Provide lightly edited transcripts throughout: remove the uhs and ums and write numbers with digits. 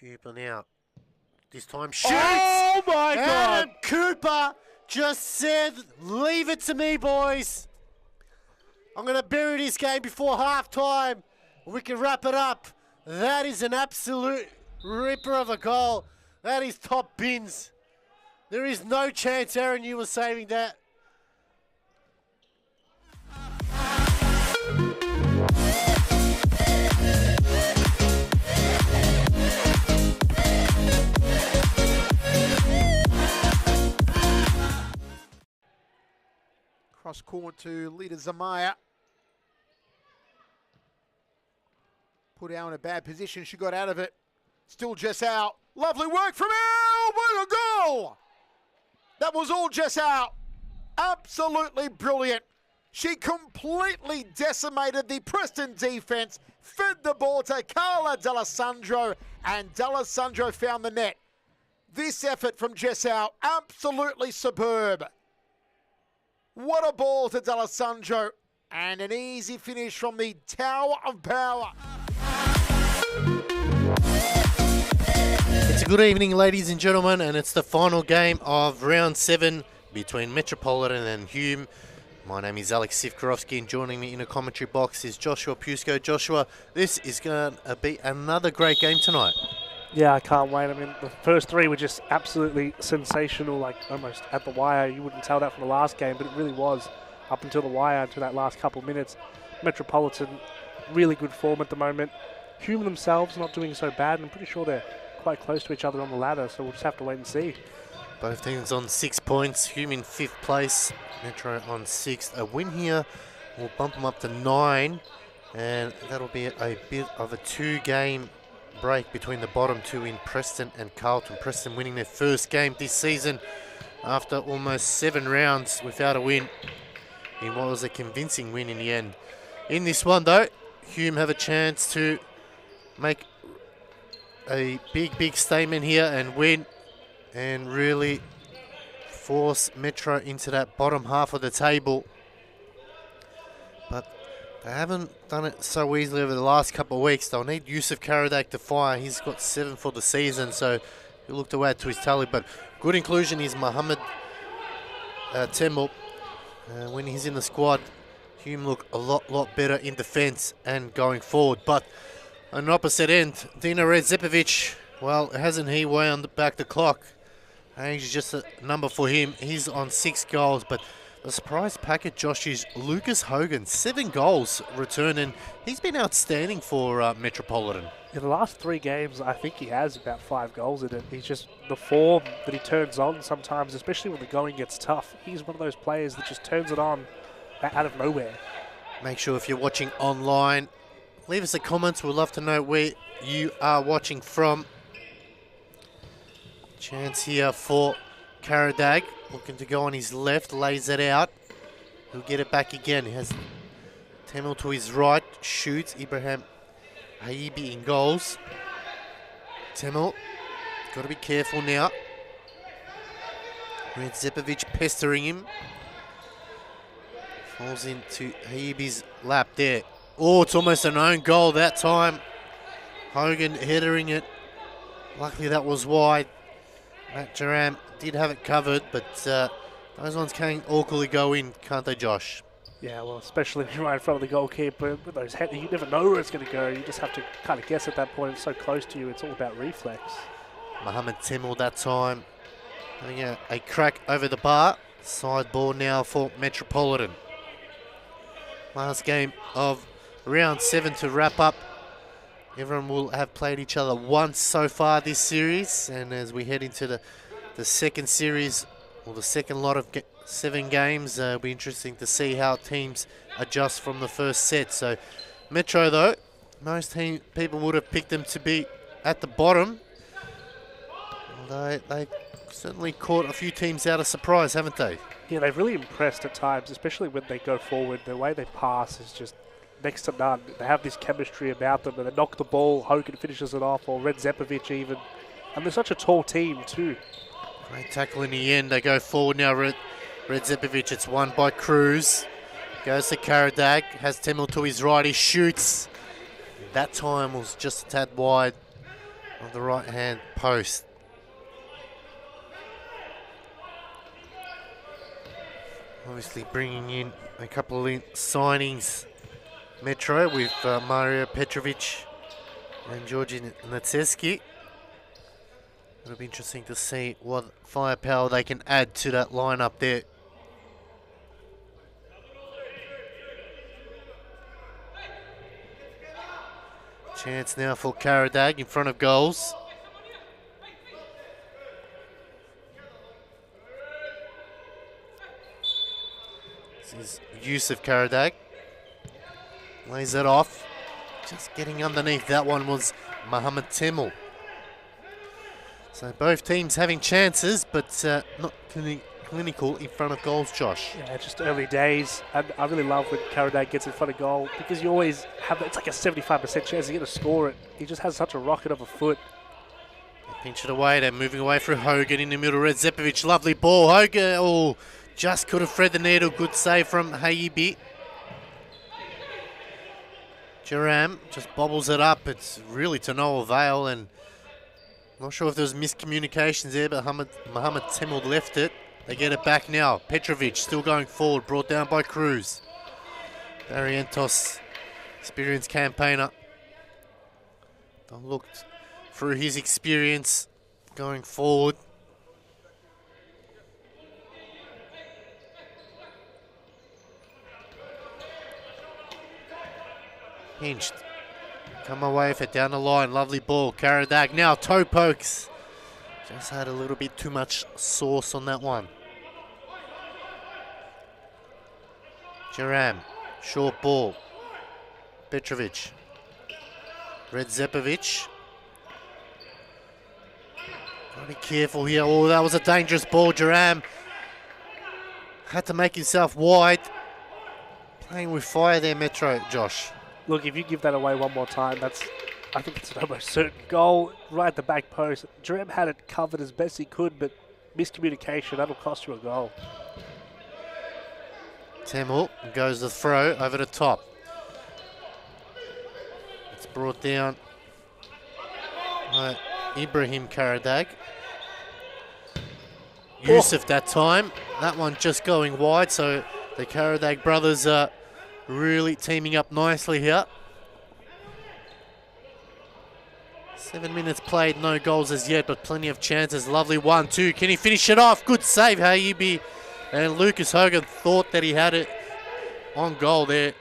Cooper now. This time shoots! Oh my God! Adam Cooper just said, leave it to me, boys. I'm going to bury this game before halftime. We can wrap it up. That is an absolute ripper of a goal. That is top bins. There is no chance, Aaron, you were saving that. Cross court to Lita Zamaya. Put out in a bad position. She got out of it. Still Jess out. Lovely work from Elle. What a goal! That was all Jess out. Absolutely brilliant. She completely decimated the Preston defense. Fed the ball to Carla D'Alessandro, and D'Alessandro found the net. This effort from Jess out, absolutely superb. What a ball to D'Alessandro, and an easy finish from the Tower of Power. It's a good evening, ladies and gentlemen, and it's the final game of round 7 between Metropolitan and Hume. My name is Alex Sivkorowski, and joining me in the commentary box is Joshua Pusko. Joshua, this is going to be another great game tonight. Yeah, I can't wait. I mean, the first three were just absolutely sensational, like almost at the wire. You wouldn't tell that from the last game, but it really was up until the wire, until that last couple of minutes. Metropolitan, really good form at the moment. Hume themselves not doing so bad, and I'm pretty sure they're quite close to each other on the ladder, so we'll just have to wait and see. Both teams on 6 points. Hume in 5th place, Metro on 6th. A win here will bump them up to 9, and that'll be a bit of a 2-game break between the bottom two in Preston and Carlton. Preston winning their first game this season after almost 7 rounds without a win in what was a convincing win in the end. In this one though, Hume have a chance to make a big statement here and win and really force Metro into that bottom half of the table. But they haven't done it so easily over the last couple of weeks. They'll need Yusuf Karadak to fire. He's got 7 for the season, so he'll look to add to his tally. But good inclusion is Mohammed Temple. When he's in the squad, Hume look a lot better in defence and going forward. But on the opposite end, Dino Redzepovic, well, hasn't he wound back the clock? Age is just a number for him. He's on 6 goals, but the surprise packet, Josh, is Lucas Hogan. 7 goals returned, and he's been outstanding for Metropolitan. In the last 3 games, I think he has about 5 goals in it. He's just the form that he turns on sometimes, especially when the going gets tough. He's one of those players that just turns it on out of nowhere. Make sure if you're watching online, leave us a comment. We'd love to know where you are watching from. Chance here for Karadag, looking to go on his left, lays it out. He'll get it back again. He has Temel to his right, shoots. Ibrahim Haibi in goals. Temel, got to be careful now. Redzepovic pestering him. Falls into Haibi's lap there. Oh, it's almost an own goal that time. Hogan headering it. Luckily that was wide. Matt Duran did have it covered, but those ones can awkwardly go in, can't they, Josh? Yeah, well, especially if you're right in front of the goalkeeper with those headers, you never know where it's going to go. You just have to kind of guess at that point. It's so close to you. It's all about reflex. Mohammed Temel that time having a crack over the bar. Side ball now for Metropolitan. Last game of round 7 to wrap up. Everyone will have played each other once so far this series, and as we head into the second series, or the second lot of 7 games, it'll be interesting to see how teams adjust from the first set. So Metro though, most people would have picked them to be at the bottom. They certainly caught a few teams out of surprise, haven't they? Yeah, they've really impressed at times, especially when they go forward. The way they pass is just next to none. They have this chemistry about them, and they knock the ball, Hogan finishes it off, or Redzepovic even. And they're such a tall team too. Great tackle in the end. They go forward now. Redzepovic, it's won by Cruz. Goes to Karadag, has Temel to his right, he shoots. That time was just a tad wide. of the right-hand post. Obviously bringing in a couple of signings, Metro, with Mario Petrovic and Georgi Natseski. It'll be interesting to see what firepower they can add to that lineup there. Chance now for Karadag in front of goals. This is Yusuf Karadag. Lays it off. Just getting underneath that one was Mohamed Temel. So both teams having chances, but not clinical in front of goals, Josh. Yeah, just early days. And I really love when Karadag gets in front of goal because you always have, it's like a 75% chance he's going to score it. He just has such a rocket of a foot. They pinch it away. They're moving away for Hogan in the middle. Red Zepovic, lovely ball. Hogan, oh, just could have thread the needle. Good save from Hayibi. Jaram just bobbles it up. It's really to no avail, and not sure if there was miscommunications there, but Mohamed Temel left it. They get it back now. Petrovic still going forward, brought down by Cruz. Barrientos, experienced campaigner. Looked through his experience going forward. Pinched. Come away with it down the line. Lovely ball. Karadag now. Toe pokes. Just had a little bit too much sauce on that one. Jaram. Short ball. Petrovic. Red Zepovic. Gotta be careful here. Oh, that was a dangerous ball. Jaram had to make himself wide. Playing with fire there, Metro, Josh. Look, if you give that away one more time, I think it's an almost certain goal right at the back post. Jaram had it covered as best he could, but miscommunication, that'll cost you a goal. Temel goes the throw over the top. It's brought down by Ibrahim Karadag. Yusuf that time. That one just going wide, so the Karadag brothers are really teaming up nicely here. 7 minutes played, no goals as yet, but plenty of chances. Lovely 1-2. Can he finish it off? Good save, Hayibi. And Lucas Hogan thought that he had it on goal there.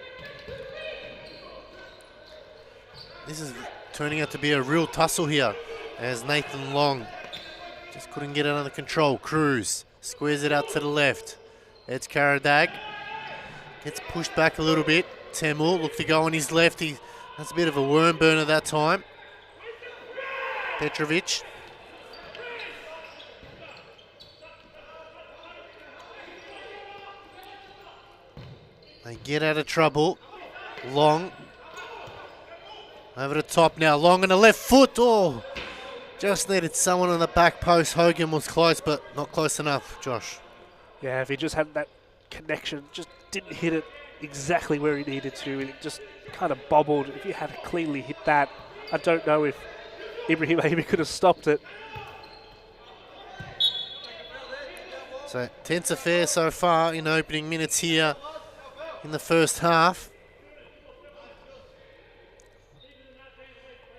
This is turning out to be a real tussle here, as Nathan Long just couldn't get it under control. Cruz squares it out to the left. It's Karadag. Gets pushed back a little bit. Temel looked to go on his left. That's a bit of a worm burner that time. Petrovic. They get out of trouble. Long. Over the top now. Long on the left foot. Oh, just needed someone on the back post. Hogan was close, but not close enough, Josh. Yeah, if he just had that connection, just didn't hit it exactly where he needed to. It just kind of bobbled. If he had cleanly hit that, I don't know if Ibrahim maybe could have stopped it. So tense affair so far in opening minutes here in the first half.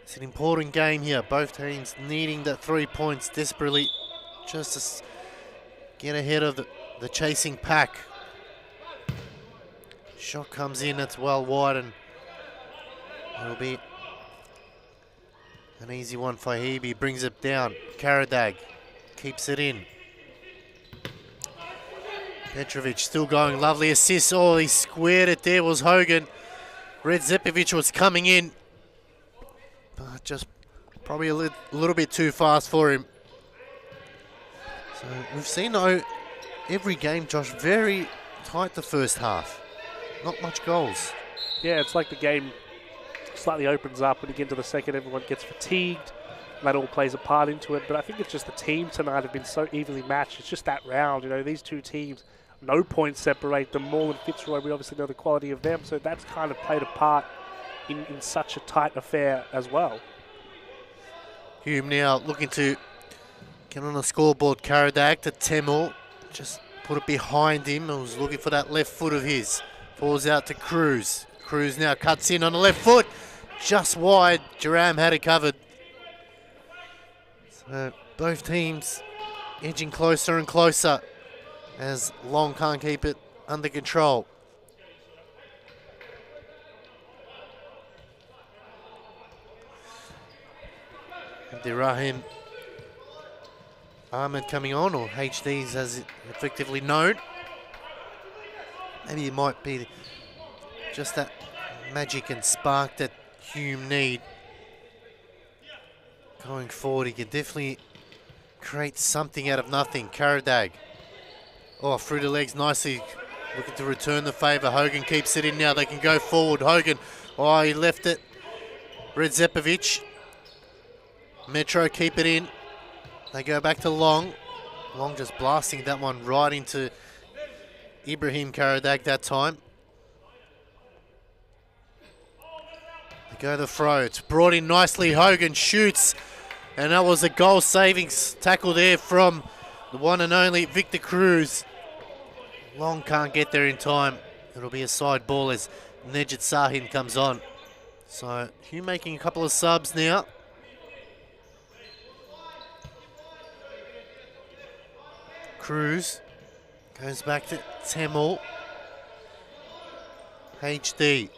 It's an important game here. Both teams needing that 3 points desperately just to get ahead of the chasing pack. Shot comes in, that's well wide, and it'll be an easy one for Hebe. Brings it down. Karadag keeps it in. Petrovic still going. Lovely assist. Oh, he squared it there. Was Hogan. Red Zepovic was coming in, but just probably a little bit too fast for him. So we've seen every game, Josh, very tight the first half. Not much goals. Yeah, it's like the game slightly opens up when you get into the second, everyone gets fatigued. And that all plays a part into it. But I think it's just the teams tonight have been so evenly matched. It's just that round. You know, these two teams, no points separate them. Maul and Fitzroy, we obviously know the quality of them. So that's kind of played a part in such a tight affair as well. Hume now looking to get on the scoreboard. Karadag to Temel. Just put it behind him. He was looking for that left foot of his. Falls out to Cruz. Cruz now cuts in on the left foot. Just wide. Jerram had it covered. So both teams edging closer and closer as Long can't keep it under control. Abdirahim Ahmed coming on, or HDs as it effectively known. Maybe it might be just that magic and spark that Hume need. Going forward, he can definitely create something out of nothing. Karadag. Oh, through the legs nicely. Looking to return the favour. Hogan keeps it in now. They can go forward. Hogan. Oh, he left it. Redzepovic. Metro keep it in. They go back to Long. Long just blasting that one right into Ibrahim Karadag that time. They go the throw. It's brought in nicely. Hogan shoots. And that was a goal savings tackle there from the one and only Victor Cruz. Long can't get there in time. It'll be a side ball as Nejit Sahin comes on. So Hume making a couple of subs now. Cruz goes back to Temel. HD.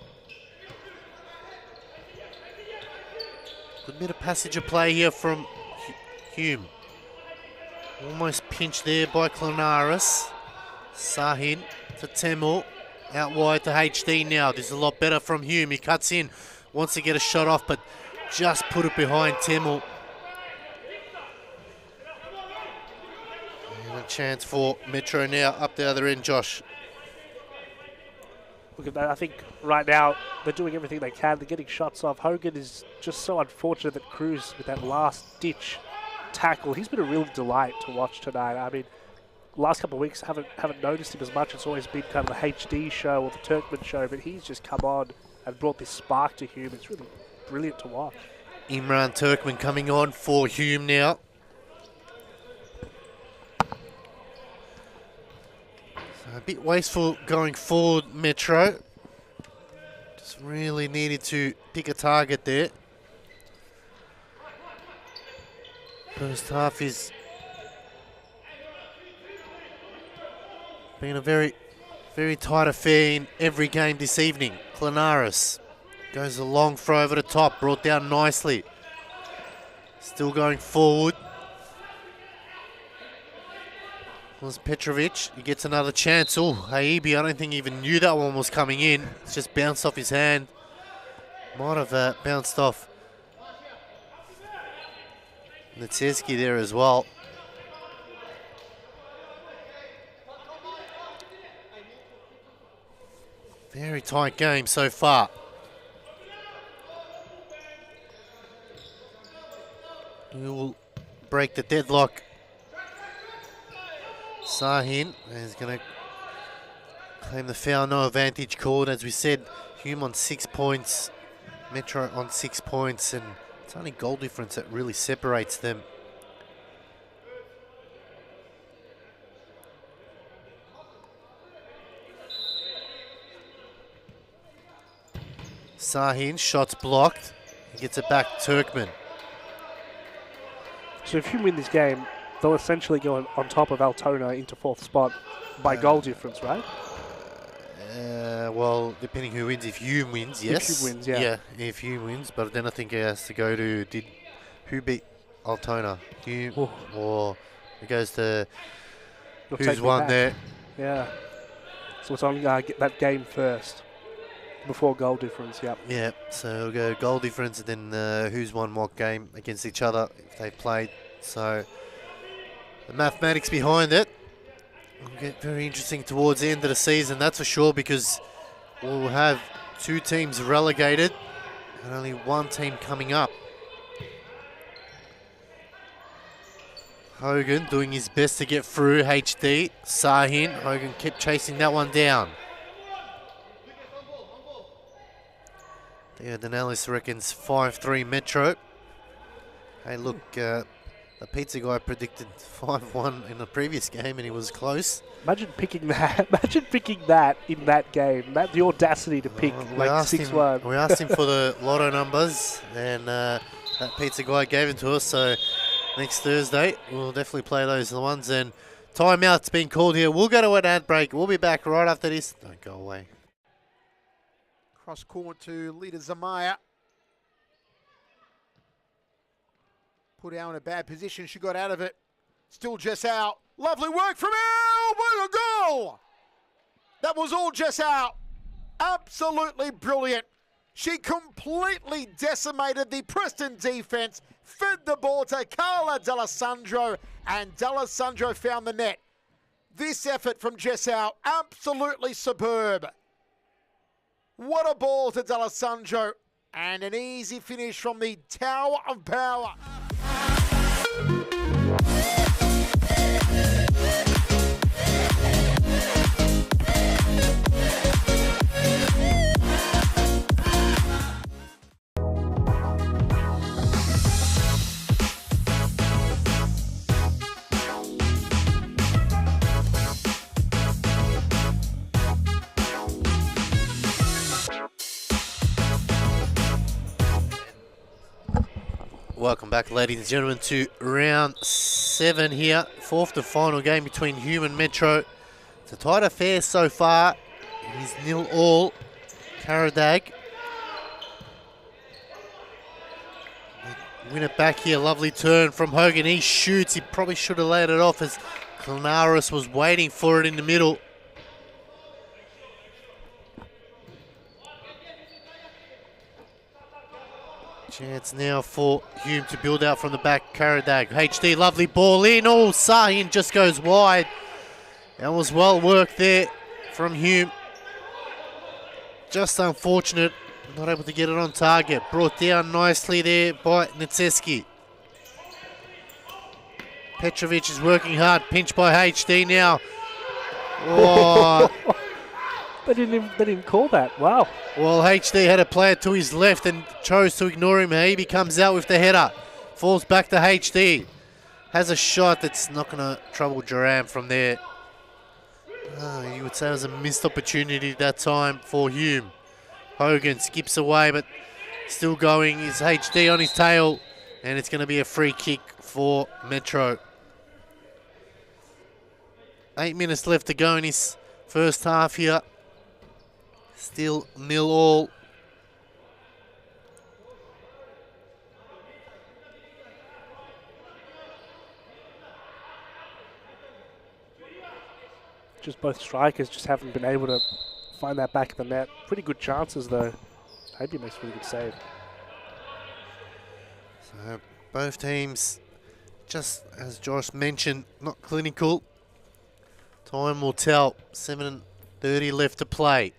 Good bit of passage of play here from Hume. Almost pinched there by Clonarus. Sahin to Temel. Out wide to HD now. This is a lot better from Hume. He cuts in. Wants to get a shot off, but just put it behind Temel. And a chance for Metro now up the other end, Josh. Look at that. I think right now they're doing everything they can. They're getting shots off. Hogan is just so unfortunate that Cruz, with that last ditch tackle, he's been a real delight to watch tonight. I mean, last couple of weeks haven't noticed him as much. It's always been kind of the HD show or the Turkmen show, but he's just come on and brought this spark to Hume. It's really brilliant to watch. Imran Turkmen coming on for Hume now. A bit wasteful going forward, Metro. Just really needed to pick a target there. First half is been a very, very tight affair in every game this evening. Clonarus goes a long throw over the top, brought down nicely. Still going forward. Was Petrovic. He gets another chance. Oh, Haibi, I don't think he even knew that one was coming in. It's just bounced off his hand. Might have bounced off Nitseski there as well. Very tight game so far. We will break the deadlock. Sahin is going to claim the foul, no advantage called. As we said, Hume on 6 points, Metro on 6 points, and it's only goal difference that really separates them. Sahin, shots blocked. He gets it back, Turkmen. So if you win this game, they'll essentially go on top of Altona into 4th spot by goal difference, right? Well, depending who wins. If Hume wins, yes. If Hume wins, yeah. Yeah, if Hume wins. But then I think it has to go to, who beat Altona? Hume, or it goes to who's won there. Yeah. So it's on get that game first before goal difference, yep. Yeah, so it'll go goal difference and then who's won what game against each other if they played. So the mathematics behind it will get very interesting towards the end of the season, that's for sure, because we'll have 2 teams relegated and only 1 team coming up. Hogan doing his best to get through. HD, Sahin. Hogan kept chasing that one down. Theo Denellis reckons 5-3 Metro. Hey, look, the pizza guy predicted 5-1 in the previous game, and he was close. Imagine picking that. Imagine picking that in that game. That the audacity to pick like 6-1. We asked him for the lotto numbers, and that pizza guy gave it to us. So next Thursday, we'll definitely play those ones. And timeout's been called here. We'll go to an ad break. We'll be back right after this. Don't go away. Cross court to leader Zamaya. Put out in a bad position. She got out of it. Still Jess out. Lovely work from Elle. What a goal! That was all Jess out. Absolutely brilliant. She completely decimated the Preston defense, fed the ball to Carla D'Alessandro, and D'Alessandro found the net. This effort from Jess out, absolutely superb. What a ball to D'Alessandro, and an easy finish from the Tower of Power. Welcome back, ladies and gentlemen, to round 7 here. Fourth and final game between Hume and Metro. It's a tight affair so far. It is 0-0. Karadag. Win it back here. Lovely turn from Hogan. He shoots. He probably should have laid it off as Clanaris was waiting for it in the middle. Chance now for Hume to build out from the back. Karadag, HD, lovely ball in. Oh, Sahin just goes wide. That was well worked there from Hume. Just unfortunate, not able to get it on target. Brought down nicely there by Netseski. Petrovic is working hard, pinched by HD now. Oh. They didn't call that. Wow. Well, HD had a player to his left and chose to ignore him. He comes out with the header. Falls back to HD. Has a shot that's not going to trouble Duran from there. You would say it was a missed opportunity that time for Hume. Hogan skips away, but still going. Is HD on his tail, and it's going to be a free kick for Metro. 8 minutes left to go in his first half here. Still 0-0. Just both strikers just haven't been able to find that back of the net. Pretty good chances though. Maybe makes a really good save. So both teams, just as Josh mentioned, not clinical. Time will tell. 7:30 left to play.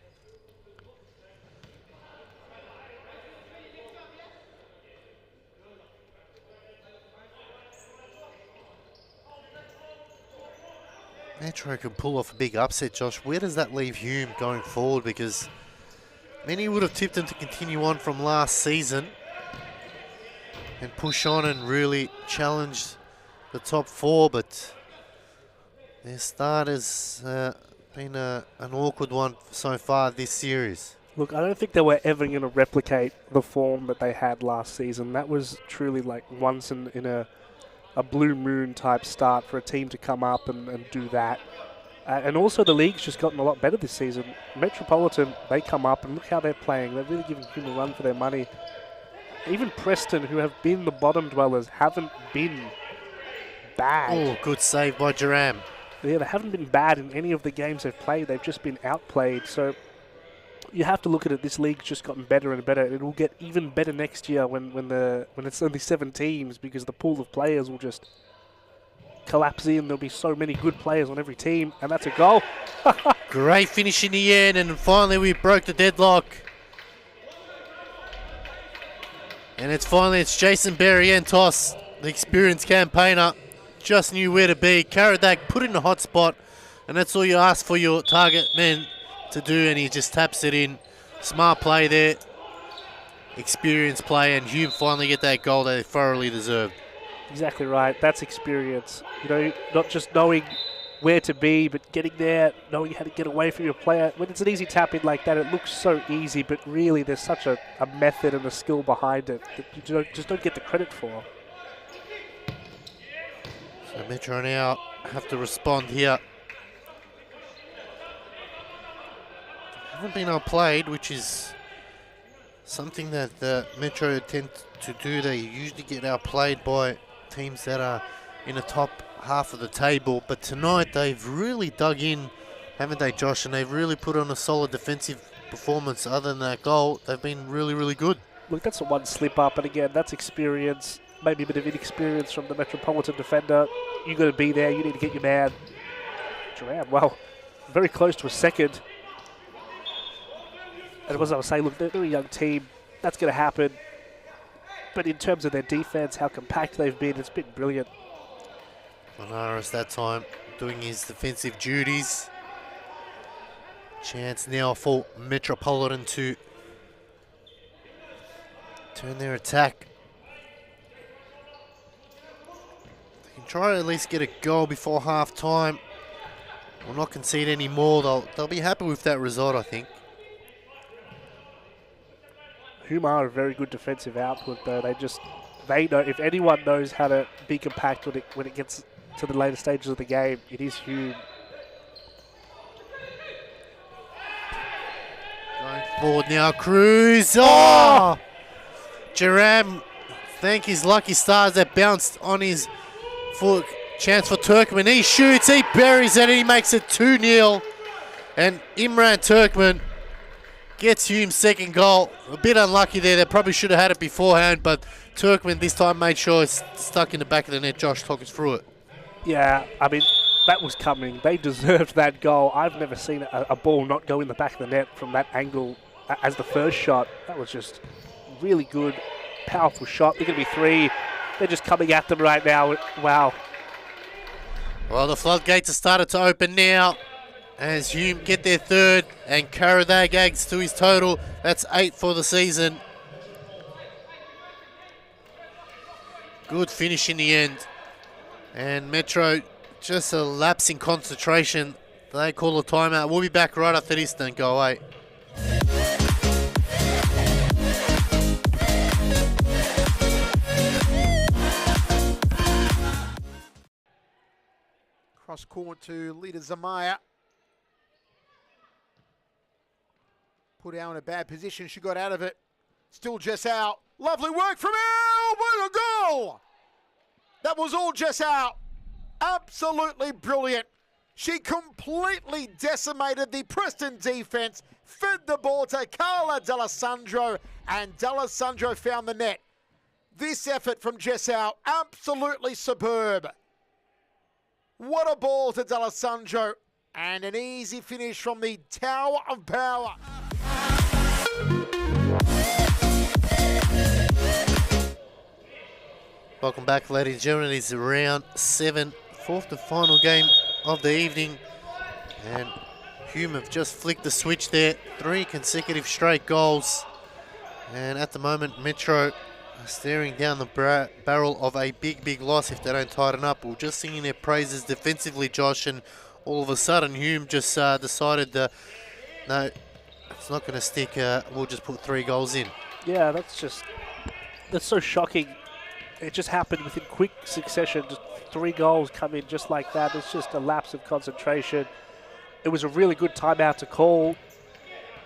Metro can pull off a big upset, Josh. Where does that leave Hume going forward? Because many would have tipped them to continue on from last season and push on and really challenge the top 4, but their start has been an awkward one so far this series. Look, I don't think they were ever going to replicate the form that they had last season. That was truly like once in a blue moon type start for a team to come up and do that. And also the league's just gotten a lot better this season. Metropolitan, they come up and look how they're playing. They're really giving Hume a run for their money. Even Preston, who have been the bottom dwellers, haven't been bad. Oh, good save by Duran. Yeah, they haven't been bad in any of the games they've played. They've just been outplayed. So you have to look at it. This league's just gotten better and better. It will get even better next year when it's only 7 teams, because the pool of players will just collapse in. There'll be so many good players on every team, and that's a goal. Great finish in the end, and finally we broke the deadlock. And it's Jason Barrientos, the experienced campaigner, just knew where to be. Karadak put in a hot spot, and that's all you ask for your target men to do, and he just taps it in. Smart play there. experienced play, and Hume finally get that goal they thoroughly deserved. Exactly right. That's experience. You know, not just knowing where to be, but getting there, knowing how to get away from your player. When it's an easy tap in like that, it looks so easy, but really there's such a method and a skill behind it that you just don't get the credit for. So Metro now have to respond here. Haven't been outplayed, which is something that the Metro tend to do. They usually get outplayed by teams that are in the top half of the table, but tonight they've really dug in, haven't they, Josh? And they've really put on a solid defensive performance. Other than that goal, they've been really, really good. Look, that's the one slip up, and again, that's experience, maybe a bit of inexperience from the Metropolitan defender. You got to be there. You need to get your man. Duran, well, very close to a second. And as I was saying, look, they're a young team. That's going to happen. But in terms of their defense, how compact they've been, it's been brilliant. Monaris that time doing his defensive duties. Chance now for Metropolitan to turn their attack. They can try to at least get a goal before half time. Will not concede any more. They'll be happy with that result, I think. Hume are a very good defensive output, though. They know, if anyone knows how to be compact when it gets to the later stages of the game, it is Hume. Going forward now, Cruz. Oh! Jaram, thank his lucky stars that bounced on his foot. Chance for Turkmen. He shoots, he buries it, and he makes it 2-0. And Imran Turkmen gets Hume's second goal. A bit unlucky there. They probably should have had it beforehand, but Turkmen this time made sure it's stuck in the back of the net. Josh, talk us through it. Yeah, I mean, that was coming. They deserved that goal. I've never seen a ball not go in the back of the net from that angle as the first shot. That was just really good, powerful shot. They're going to be 3. They're just coming at them right now. Wow. Well, the floodgates have started to open now as Hume get their 3rd, and Karadag adds to his total. That's 8 for the season. Good finish in the end. And Metro, just a lapse in concentration. They call a timeout. We'll be back right after this, don't go away. Cross court to Lita Zamaya. Put out in a bad position. She got out of it. Still Jess out. Lovely work from Elle. What a goal! That was all Jess out. Absolutely brilliant. She completely decimated the Preston defense, fed the ball to Carla D'Alessandro, and D'Alessandro found the net. This effort from Jess out, absolutely superb. What a ball to D'Alessandro, and an easy finish from the Tower of Power. Welcome back, ladies and gentlemen. It's round 7, 4th and final game of the evening. And Hume have just flicked the switch there. 3 consecutive straight goals. And at the moment, Metro are staring down the barrel of a big, big loss if they don't tighten up. We're just singing their praises defensively, Josh, and all of a sudden Hume just decided, no, it's not going to stick. We'll just put 3 goals in. Yeah, that's so shocking. It just happened within quick succession. Just 3 goals come in just like that. It's just a lapse of concentration. It was a really good timeout to call.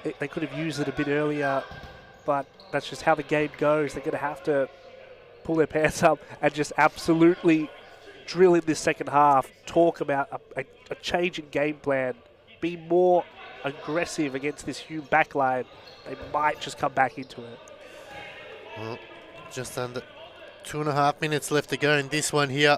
They could have used it a bit earlier, but that's just how the game goes. They're going to have to pull their pants up and just absolutely drill in this second half. Talk about a change in game plan. Be more aggressive against this Hume backline. They might just come back into it. Well, just under 2.5 minutes left to go in this one here.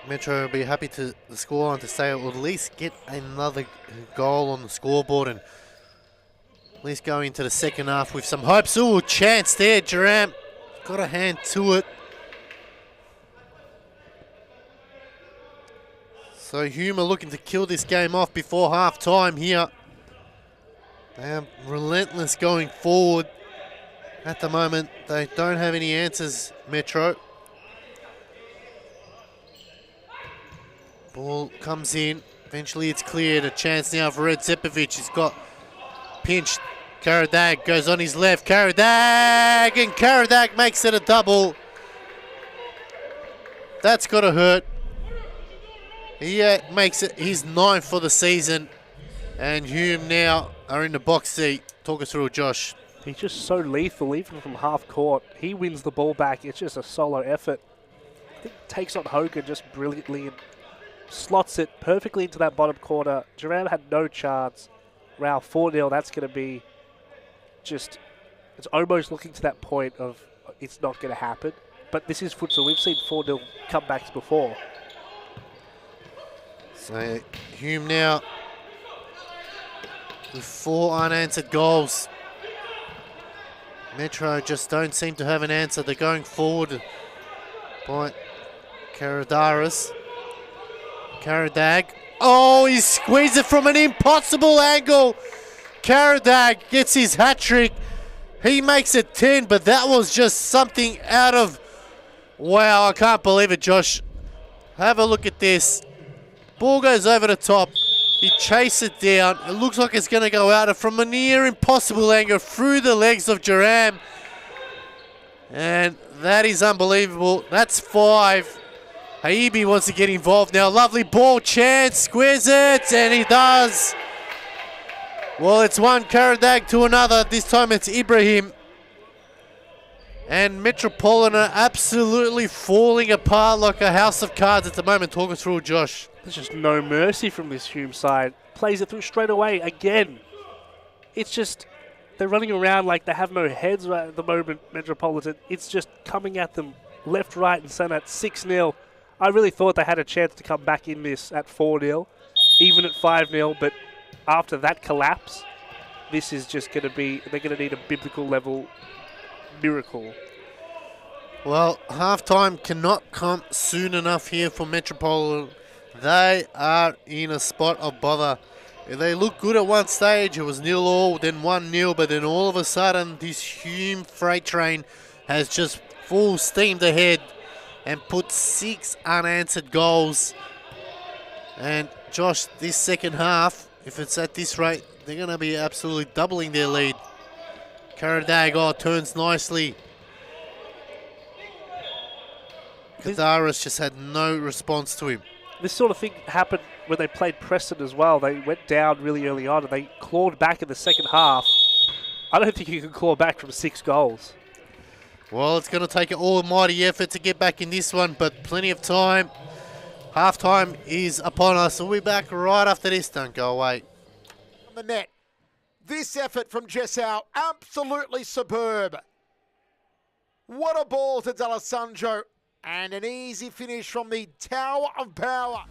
Metro will be happy to the scoreline to say it will at least get another goal on the scoreboard and at least go into the second half with some hopes. Ooh, chance there, Jaram got a hand to it. So Hume are looking to kill this game off before half time here. They are relentless going forward. At the moment, they don't have any answers, Metro. Ball comes in. Eventually it's cleared. A chance now for Red Zepovic. He's got pinched. Karadag goes on his left. Karadag! And Karadag makes it a double. That's got to hurt. He makes it his 9th for the season. And Hume now are in the box seat. Talk us through it, Josh. He's just so lethal, even from half court. He wins the ball back. It's just a solo effort. I think takes on Hogan just brilliantly and slots it perfectly into that bottom corner. Jerome had no chance. Rao 4-0, that's going to be just, it's almost looking to that point of it's not going to happen. But this is futsal. We've seen 4-0 comebacks before. So Hume now with 4 unanswered goals. Metro just don't seem to have an answer. They're going forward by Karadaris. Karadag. Oh, he squeezed it from an impossible angle. Karadag gets his hat trick. He makes it 10, but that was just something out of... Wow, I can't believe it, Josh. Have a look at this. Ball goes over the top. He chases it down. It looks like it's going to go out from a near impossible angle through the legs of Jaram. And that is unbelievable. That's 5. Haibi wants to get involved now. Lovely ball chance. Squares it. And he does. Well, it's one Karadag to another. This time it's Ibrahim. And Metropolitan are absolutely falling apart like a house of cards at the moment. Talk us through, Josh. There's just no mercy from this Hume side. Plays it through straight away again. It's just, they're running around like they have no heads right at the moment, Metropolitan. It's just coming at them left, right, and centre at 6-0. I really thought they had a chance to come back in this at 4-0, even at 5-0, but after that collapse, this is just going to be, they're going to need a biblical level miracle. Well, halftime cannot come soon enough here for Metropolitan. They are in a spot of bother. They looked good at one stage. It was 0-0, then 1-0, but then all of a sudden this Hume freight train has just full steamed ahead and put 6 unanswered goals. And Josh, this second half, if it's at this rate, they're going to be absolutely doubling their lead. Karadag turns nicely. Kadaris just had no response to him. This sort of thing happened when they played Preston as well. They went down really early on and they clawed back in the second half. I don't think you can claw back from 6 goals. Well, it's going to take an almighty effort to get back in this one, but plenty of time. Halftime is upon us. We'll be back right after this. Don't go away. On the net. This effort from Jessau, absolutely superb. What a ball to D'Alessandro. And an easy finish from the Tower of Power.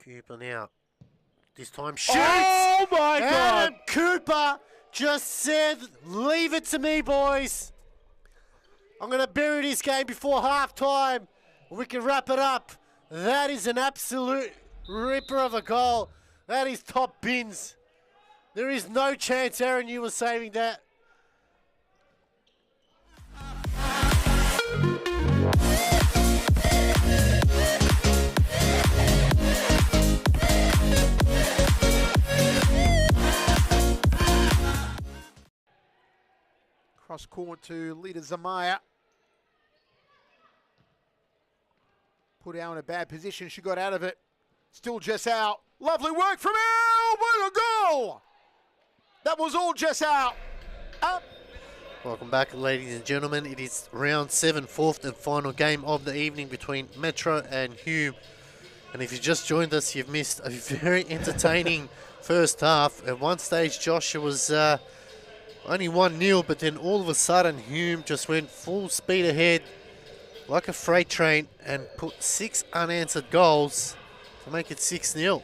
Cooper now. This time shoots. Oh my God! And Cooper just said, leave it to me, boys. I'm going to bury this game before halftime. We can wrap it up. That is an absolute ripper of a goal. That is top bins. There is no chance, Aaron, you were saving that. Cross court to leader Zamaya. Put out in a bad position. She got out of it. Still Jess out. Lovely work from Elle. What a goal! That was all Jess out. Up. Welcome back, ladies and gentlemen. It is round 7, fourth and final game of the evening between Metro and Hume. And if you just joined us, you've missed a very entertaining first half. At one stage, Josh, it was only 1-0, but then all of a sudden, Hume just went full speed ahead like a freight train and put 6 unanswered goals to make it 6-0.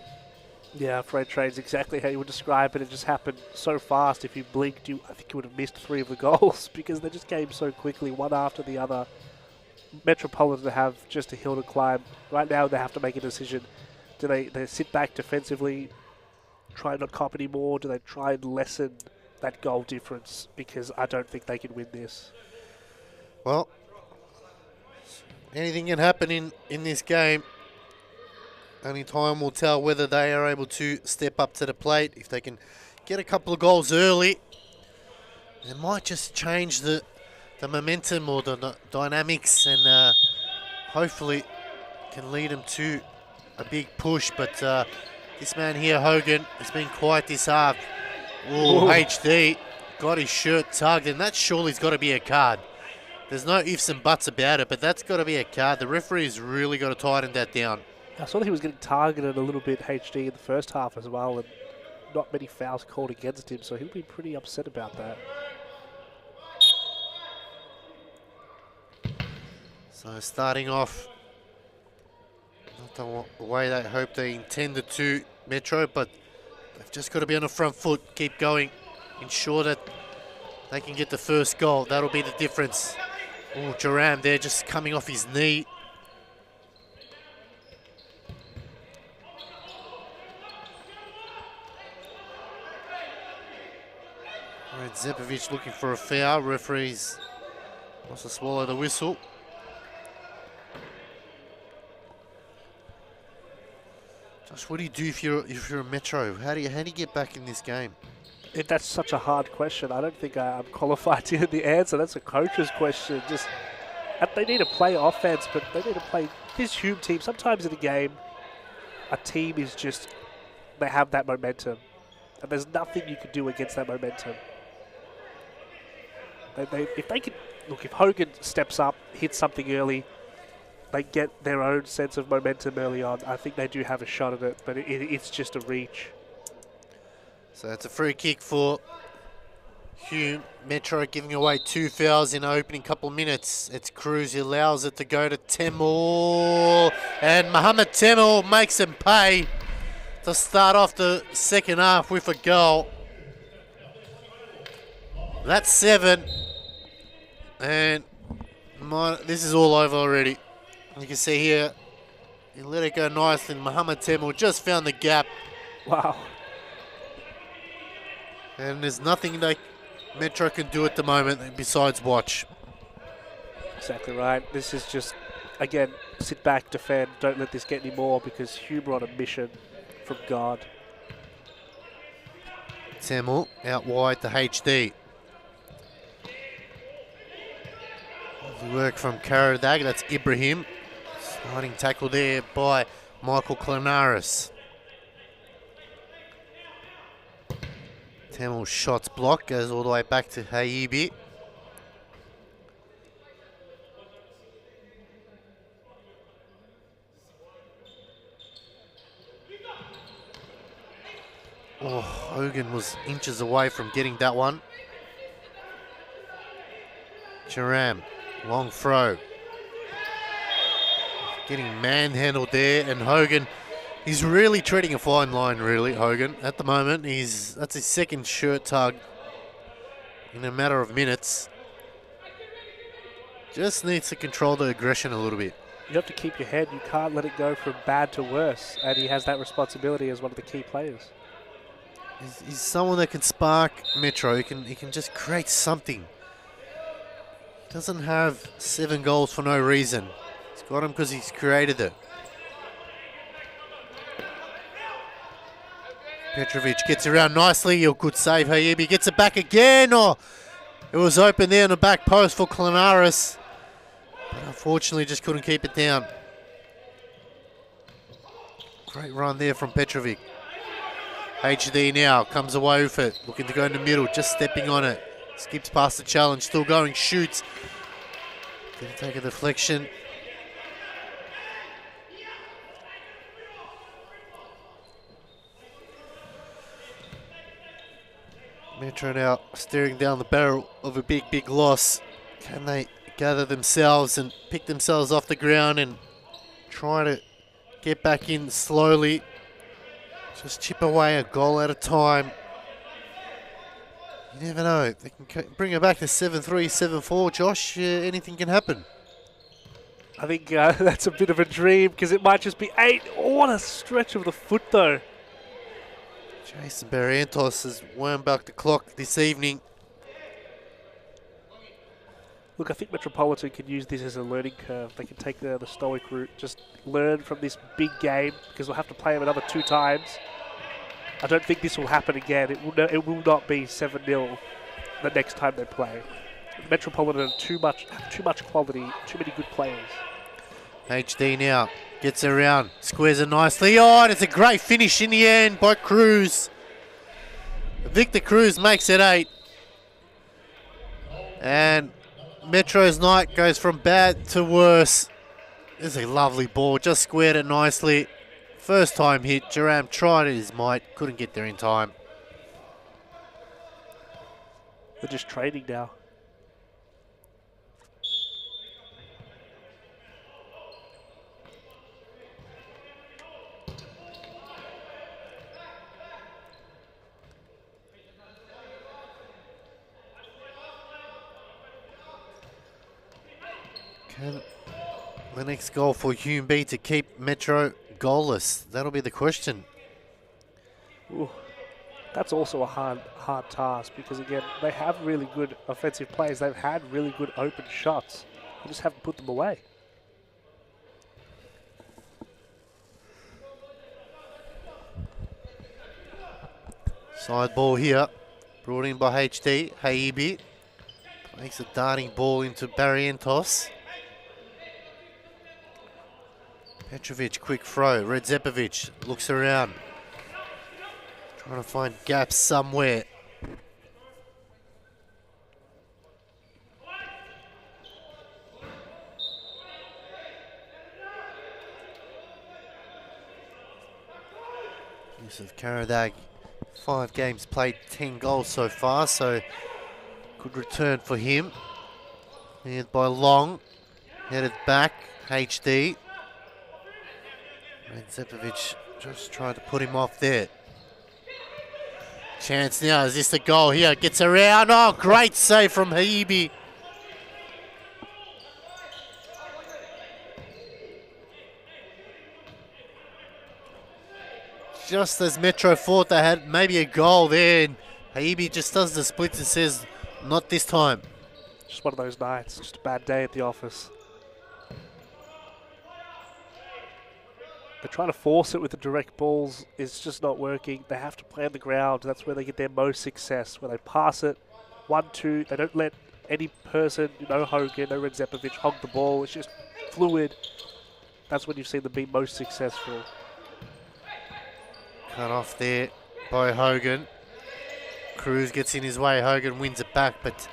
Yeah, freight train's exactly how you would describe it. It just happened so fast. If you blinked, I think you would have missed 3 of the goals because they just came so quickly, one after the other. Metropolitan have just a hill to climb. Right now, they have to make a decision. Do they sit back defensively, try and not cop anymore? Do they try and lessen that goal difference? Because I don't think they can win this. Well, anything can happen in this game. Only time will tell whether they are able to step up to the plate. If they can get a couple of goals early, it might just change the momentum or the dynamics, and hopefully can lead them to a big push. But this man here, Hogan, has been quiet this half. Oh, HD got his shirt tugged, and that surely's got to be a card. There's no ifs and buts about it, but that's got to be a card. The referee's really got to tighten that down. I saw that he was getting targeted a little bit, HD, in the first half as well, and not many fouls called against him, so he'll be pretty upset about that. So starting off, not the way they hope they intended to, Metro, but they've just got to be on the front foot, keep going, ensure that they can get the first goal. That'll be the difference. Oh, Jaram there just coming off his knee. Zepovic looking for a foul. Referees wants to swallow the whistle. Josh, what do you do if you're a Metro? How do you get back in this game? That's such a hard question. I don't think I'm qualified to the answer. That's a coach's question. Just they need to play offense, but they need to play this Hume team. Sometimes in a game, a team is just, they have that momentum, and there's nothing you can do against that momentum. If they could, look, if Hogan steps up, hits something early, they get their own sense of momentum early on, I think they do have a shot at it, but it's just a reach. So it's a free kick for Hume. Metro giving away 2 fouls in the opening couple of minutes. It's Cruz who allows it to go to Temel, and Mohamed Temel makes him pay to start off the second half with a goal. That's 7, and this is all over already. You can see here, he let it go nicely. Mohamed Temel just found the gap. Wow. And there's nothing that Metro can do at the moment besides watch. Exactly right. This is just, again, sit back, defend, don't let this get any more, because Hume are on a mission from God. Temel out wide to HD. Lovely work from Karadag. That's Ibrahim. Sliding tackle there by Michael Klanaris. Temel's shots blocked, goes all the way back to Haibi. Oh, Hogan was inches away from getting that one. Charam, long throw. Getting manhandled there, and Hogan, he's really treading a fine line, really, Hogan. At the moment, that's his second shirt tug in a matter of minutes. Just needs to control the aggression a little bit. You have to keep your head. You can't let it go from bad to worse, and he has that responsibility as one of the key players. He's someone that can spark Metro. He can just create something. He doesn't have 7 goals for no reason. He's got them because he's created it. Petrovic gets around nicely. A good save. Hayibi gets it back again. Oh, it was open there in the back post for Klanaris. But unfortunately, just couldn't keep it down. Great run there from Petrovic. HD now comes away with it. Looking to go in the middle. Just stepping on it. Skips past the challenge. Still going. Shoots. Didn't take a deflection. Metro now staring down the barrel of a big loss. Can they gather themselves and pick themselves off the ground and try to get back in slowly? Just chip away a goal at a time. You never know. They can bring it back to 7-3, 7-4. Josh, anything can happen. I think that's a bit of a dream because it might just be 8. Oh, what a stretch of the foot, though. Jason Barrientos has wound back the clock this evening. Look, I think Metropolitan can use this as a learning curve. They can take the stoic route, just learn from this big game because we'll have to play them another 2 times. I don't think this will happen again. It will not be 7-0 the next time they play. Metropolitan have too much quality, too many good players. HD now gets around, squares it nicely. Oh, and it's a great finish in the end by Cruz. Victor Cruz makes it 8. And Metro's night goes from bad to worse. This is a lovely ball, just squared it nicely. First time hit, Jerram tried his might, couldn't get there in time. They're just training now. Can the next goal for Hume be to keep Metro goalless? That'll be the question. Ooh, that's also a hard task because, again, they have really good offensive players. They've had really good open shots. They just haven't put them away. Side ball here, brought in by HD. Haibi makes a darting ball into Barrientos. Petrovic, quick throw. Redzepovic looks around. Trying to find gaps somewhere. Yusuf Karadag, 5 games played, 10 goals so far, so good return for him. Headed by Long, headed back, HD. Redzepovic just tried to put him off there. Chance now, is this the goal here? Gets around, oh great save from Haibi. Just as Metro thought they had maybe a goal there, and Haibi just does the splits and says, not this time. Just one of those nights, just a bad day at the office. They're trying to force it with the direct balls. It's just not working. They have to play on the ground. That's where they get their most success, where they pass it 1-2. They don't let any person, no Hogan, no Redzepovic, hog the ball. It's just fluid. That's when you've seen them be most successful. Cut off there by Hogan. Cruz gets in his way. Hogan wins it back, but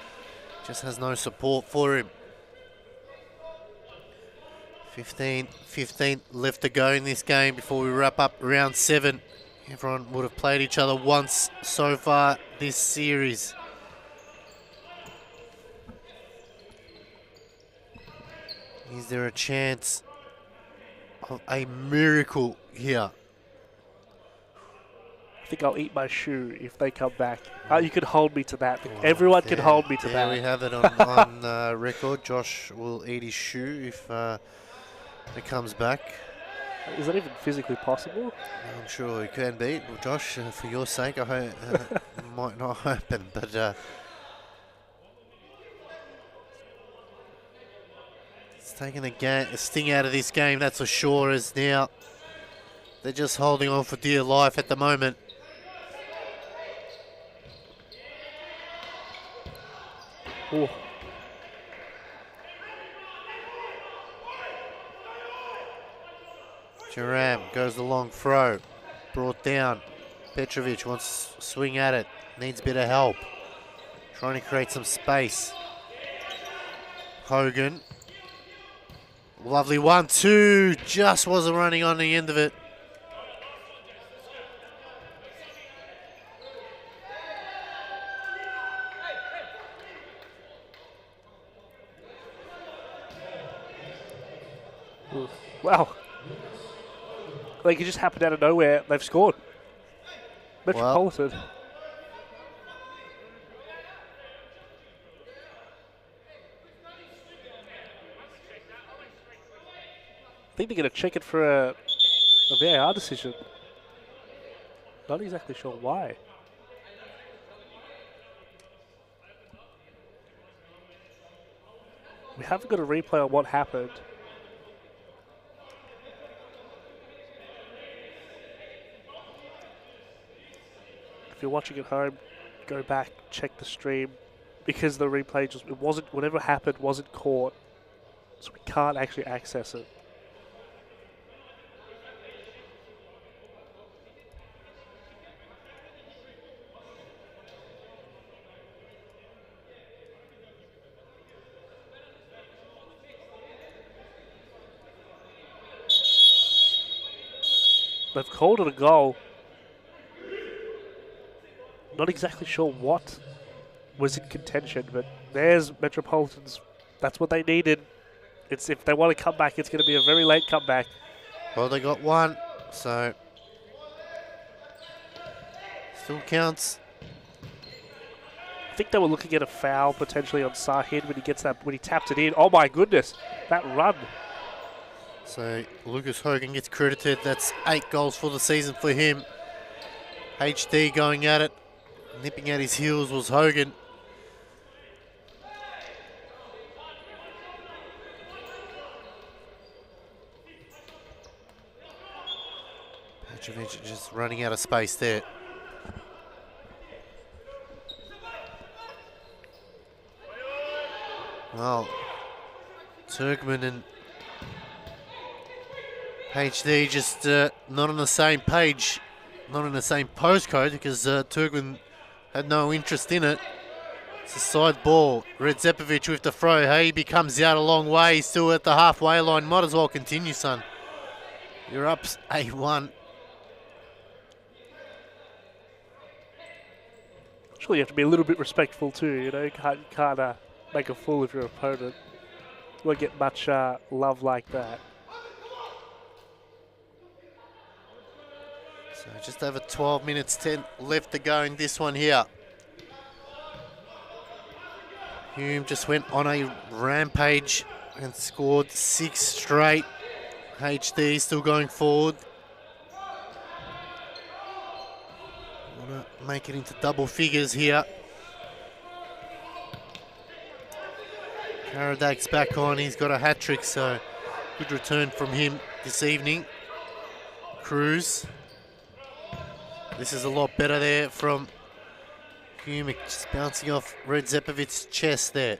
just has no support for him. 15 left to go in this game before we wrap up round 7. Everyone would have played each other once so far this series. Is there a chance of a miracle here? I think I'll eat my shoe if they come back. You can hold me to that. Everyone can hold me to that. There we have it on record. Josh will eat his shoe if it comes back. Is that even physically possible? I'm sure it can be. Well, Josh, for your sake, I hope it might not happen, but it's taking a sting out of this game, that's for sure, as now they're just holding on for dear life at the moment. Ooh. Duram goes the long throw, brought down. Petrovic wants to swing at it, needs a bit of help. Trying to create some space. Hogan. Lovely 1-2, just wasn't running on the end of it. Ooh. Wow. Like, it just happened out of nowhere. They've scored. Metropolitan. Well, I think they're going to check it for a VAR decision. Not exactly sure why. We haven't got a replay on what happened. If you're watching at home, go back, check the stream, because the replay just, it wasn't, whatever happened wasn't caught, so we can't actually access it. They've called it a goal. Not exactly sure what was in contention, but there's Metropolitans. That's what they needed. It's, if they want to come back, it's going to be a very late comeback. well, they got one, so still counts. I think they were looking at a foul potentially on Sahid when he gets that, when he tapped it in. Oh my goodness, that run. So Lucas Hogan gets credited. That's 8 goals for the season for him. HD going at it. Nipping at his heels was Hogan. Petrovic just running out of space there. Well, Turkman and HD just not on the same page, not in the same postcode, because Turkman had no interest in it. It's a side ball. Redzepovic with the throw. Hey, he becomes out a long way. He's still at the halfway line. Might as well continue, son. You're up 8-1. Surely you have to be a little bit respectful too, you know. You can't make a fool of your opponent. You won't get much love like that. So just over 12 minutes, 10 left to go in this one here. Hume just went on a rampage and scored 6 straight. HD still going forward. Want to make it into double figures here. Karadag's back on. He's got a hat-trick, so good return from him this evening. Cruz. This is a lot better there from Hume, just bouncing off Redzepovic's chest there.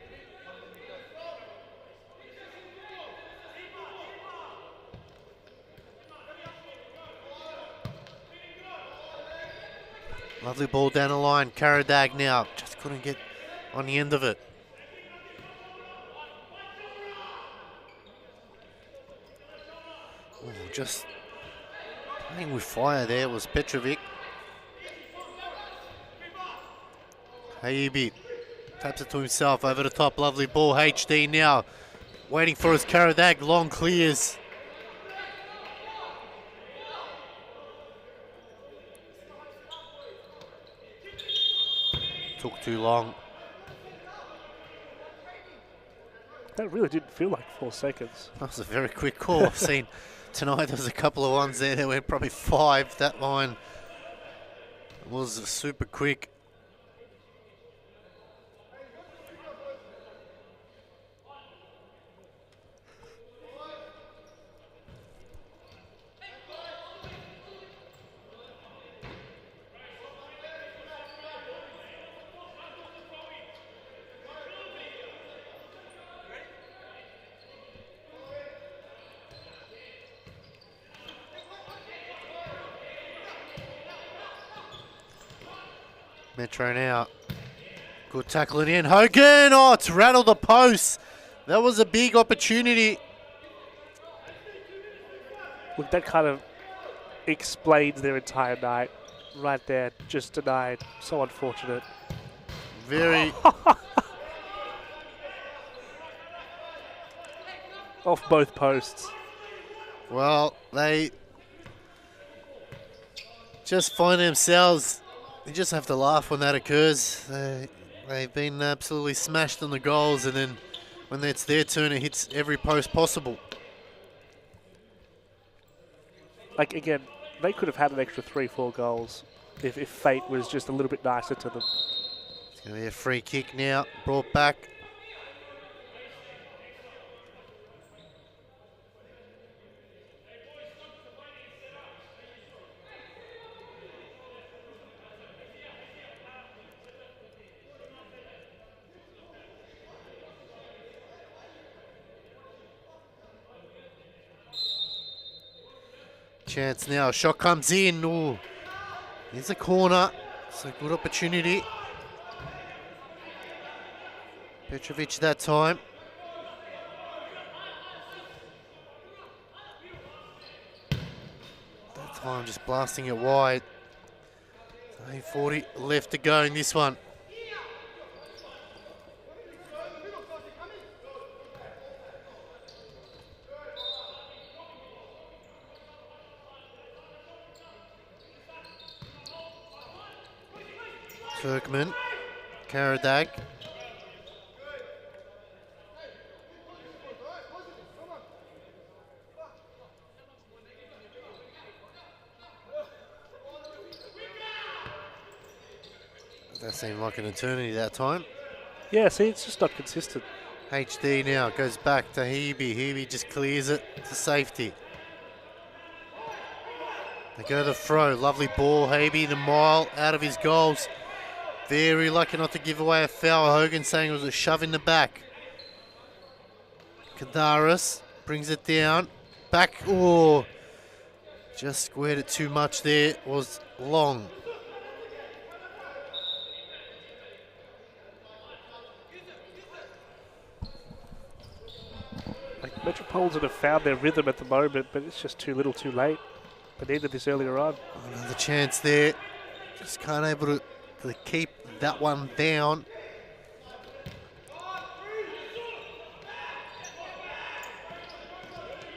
Lovely ball down the line. Karadag now just couldn't get on the end of it. Ooh, just playing with fire there was Petrovic. Hayubi taps it to himself over the top. Lovely ball. HD now waiting for his Karadag. Long clears. Took too long. That really didn't feel like 4 seconds. That was a very quick call. I've seen tonight there was a couple of ones there that went probably 5. That line was super quick. Metro now. Good tackle it in. Hogan! Oh, it's rattled the post. That was a big opportunity. Look, that kind of explains their entire night. Right there, just denied. So unfortunate. Very. Off both posts. Well, they just find themselves. You just have to laugh when that occurs. They've been absolutely smashed on the goals, and then when it's their turn, it hits every post possible. Like, again, they could have had an extra 3-4 goals if fate was just a little bit nicer to them. It's going to be a free kick now, brought back. Chance now, shot comes in. Ooh, here's a corner. It's a good opportunity. Petrovic that time. That time just blasting it wide. 40 left to go in this one. Turkman, Karadag. That seemed like an eternity that time. Yeah, see, it's just not consistent. HD now goes back to Hebe. Hebe just clears it to safety. They go to the throw. Lovely ball. Hebe, the mile out of his goals. Very lucky not to give away a foul. Hogan saying it was a shove in the back. Kadaris brings it down. Back. Oh, just squared it too much there. It was long. Like, Metropolitan have found their rhythm at the moment, but it's just too little too late. They needed this earlier on. Another chance there. Just can't able to keep that one down.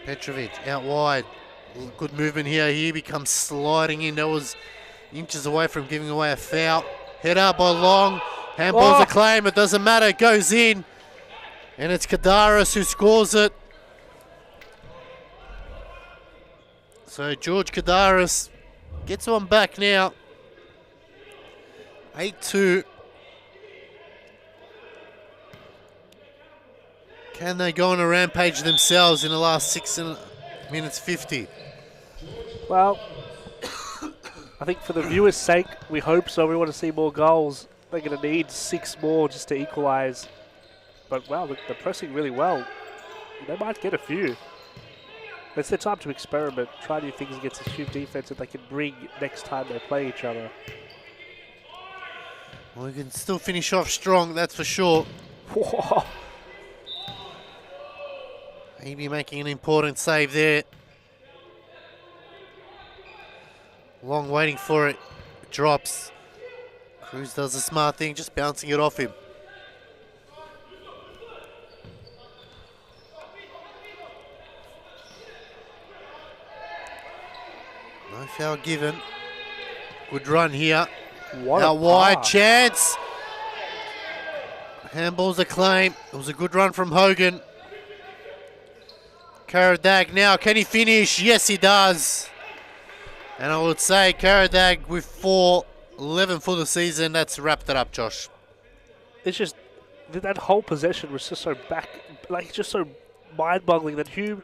Petrovic out wide. Good movement here. He becomes sliding in. That was inches away from giving away a foul. Header by Long. Handball's a claim. It doesn't matter. It goes in. And it's Kadaris who scores it. So George Kadaris gets one back now. 8-2. Can they go on a rampage themselves in the last 6 minutes 50? Well, I think for the viewers' sake, we hope so. We want to see more goals. They're going to need 6 more just to equalise. But, wow, they're pressing really well. They might get a few. It's their time to experiment, try new things against a Hume defence that they can bring next time they play each other. Well, we can still finish off strong, that's for sure. Whoa. Maybe making an important save there. Long waiting for it. Drops. Cruz does a smart thing, just bouncing it off him. No foul given. Good run here. What Out a wide, pass. chance. Handball's a claim. It was a good run from Hogan. Karadag now, can he finish? Yes, he does. And I would say Karadag with 4-11 for the season. That's wrapped it up, Josh. It's just that whole possession was just so just so mind-boggling that Hume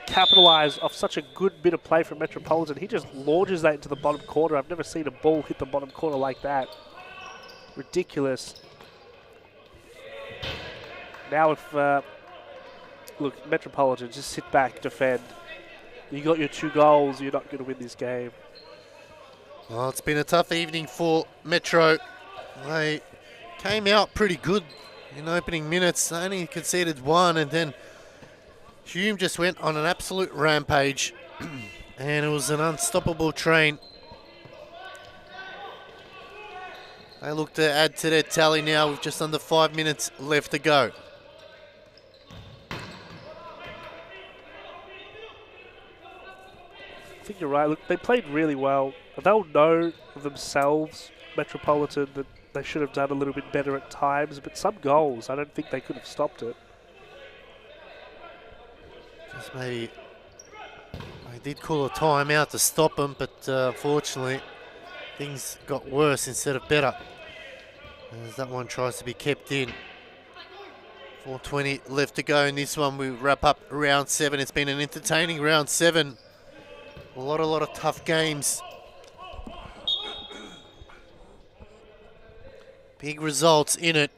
capitalised off such a good bit of play from Metropolitan. He just launches that into the bottom corner. I've never seen a ball hit the bottom corner like that. Ridiculous. Now if, look, Metropolitan, just sit back, defend. You got your 2 goals, you're not going to win this game. Well, it's been a tough evening for Metro. They came out pretty good in opening minutes. They only conceded 1, and then Hume just went on an absolute rampage. And it was an unstoppable train. They look to add to their tally now with just under 5 minutes left to go. I think you're right. Look, they played really well. They'll know themselves, Metropolitan, that they should have done a little bit better at times, but some goals, I don't think they could have stopped it. Just maybe they did call a timeout to stop them, but unfortunately things got worse instead of better, as that one tries to be kept in. 4:20 left to go in this one. We wrap up round 7. It's been an entertaining round 7. A lot of tough games. Big results in it.